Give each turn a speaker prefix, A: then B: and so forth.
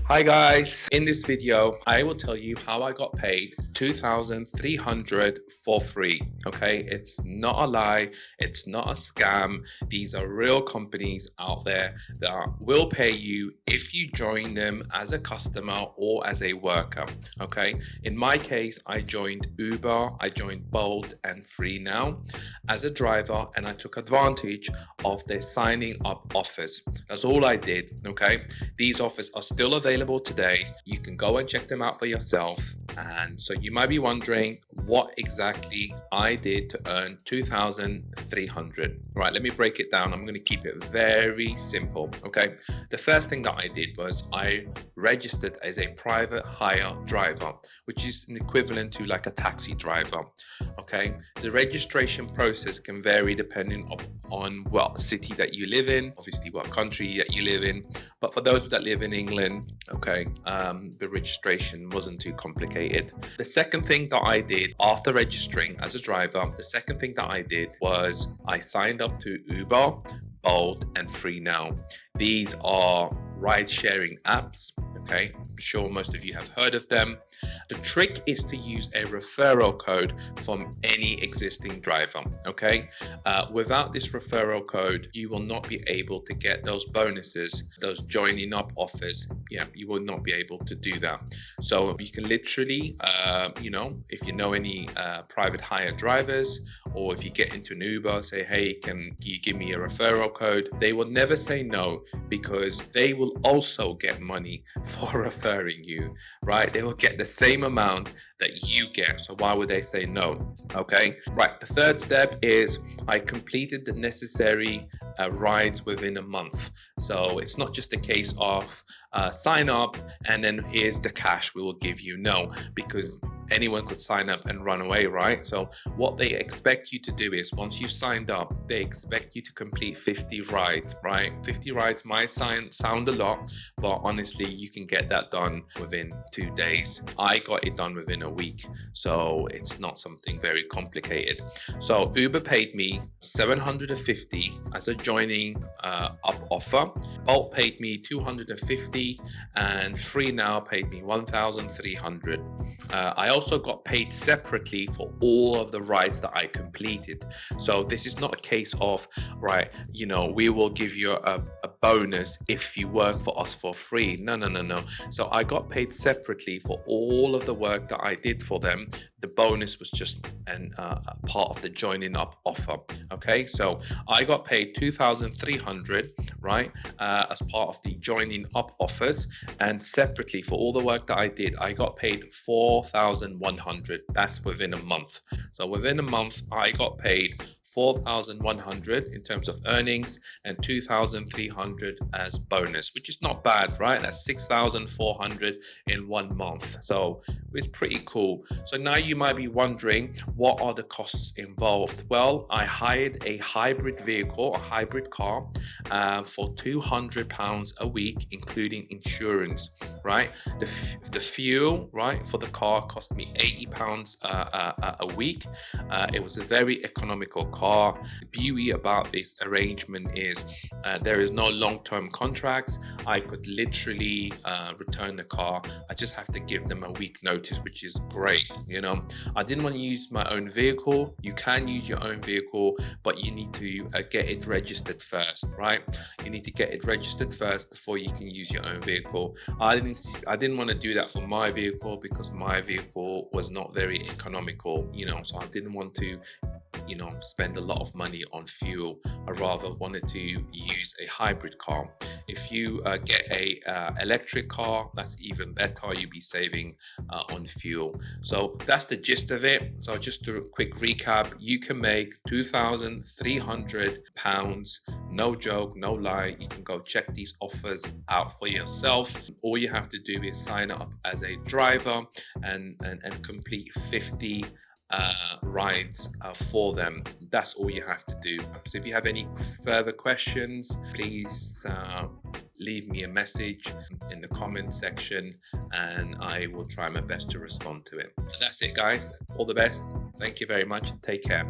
A: Hi guys, in this video I will tell you how I got paid 2,300 for free. Okay, it's not a lie, it's not a scam. These are real companies out there that will pay you if you join them as a customer or as a worker. Okay, in my case I joined Uber, I joined Bolt and Freenow as a driver, and I took advantage of their signing up offers. That's all I did. Okay, these offers are still available today. You can go and check them out for yourself. And so you might be wondering what exactly I did to earn 2,300. Right, let me break it down. I'm going to keep it very simple. Okay, the first thing that I did was I registered as a private hire driver, which is an equivalent to like a taxi driver. Okay, the registration process can vary depending on what city that you live in, obviously what country that you live in. But for those that live in England, okay, the registration wasn't too complicated. The second thing that I did after registering as a driver, the second thing that I did was I signed up to Uber, Bolt, and Freenow. These are ride-sharing apps. Okay, I'm sure most of you have heard of them. The trick is to use a referral code from any existing driver. Okay, without this referral code, you will not be able to get those bonuses, those joining up offers. Yeah, you will not be able to do that. So you can literally, if you know any private hire drivers, or if you get into an Uber, say, hey, can you give me a referral code? They will never say no, because they will also get money for referring you, right? They will get the same amount that you get. So why would they say no? Okay, right. The third step is I completed the necessary rides within a month. So it's not just a case of sign up and then here's the cash we will give you. No, because anyone could sign up and run away, right? So what they expect you to do is once you've signed up, they expect you to complete 50 rides, right? 50 rides might sound a lot, but honestly, you can get that done within 2 days. I got it done within a week, so it's not something very complicated. So Uber paid me 750 as a joining up offer. Bolt paid me 250 and Freenow paid me 1,300. I also got paid separately for all of the rides that I completed. So this is not a case of, right, we will give you a bonus if you work for us for free. No. So I got paid separately for all of the work that I did for them. The bonus was just a part of the joining up offer. Okay, so I got paid 2,300, right, as part of the joining up offers, and separately for all the work that I did, I got paid 4,100. That's within a month. So within a month, I got paid 4,100 in terms of earnings and 2,300 as bonus, which is not bad, right? That's 6,400 in 1 month. So it's pretty cool. So now you might be wondering, what are the costs involved? Well, I hired a hybrid vehicle, a hybrid car, for £200 a week, including insurance, right? The fuel, right, for the car cost me £80 a week. It was a very economical car. The beauty about this arrangement is there is no long-term contracts. I could literally return the car. I just have to give them a week notice, which is great. I didn't want to use my own vehicle. You can use your own vehicle, but you need to get it registered first, right? You need to get it registered first before you can use your own vehicle. I didn't want to do that for my vehicle because my vehicle was not very economical, so I didn't want to spend a lot of money on fuel. I rather wanted to use a hybrid car. If you get a electric car, that's even better. You'll be saving on fuel. So that's the gist of it. So just to quick recap, you can make £2,300. No joke, no lie. You can go check these offers out for yourself. All you have to do is sign up as a driver and complete 50 rides for them. That's all you have to do. So if you have any further questions, please leave me a message in the comment section and I will try my best to respond to it. That's it, guys. All the best. Thank you very much. Take care.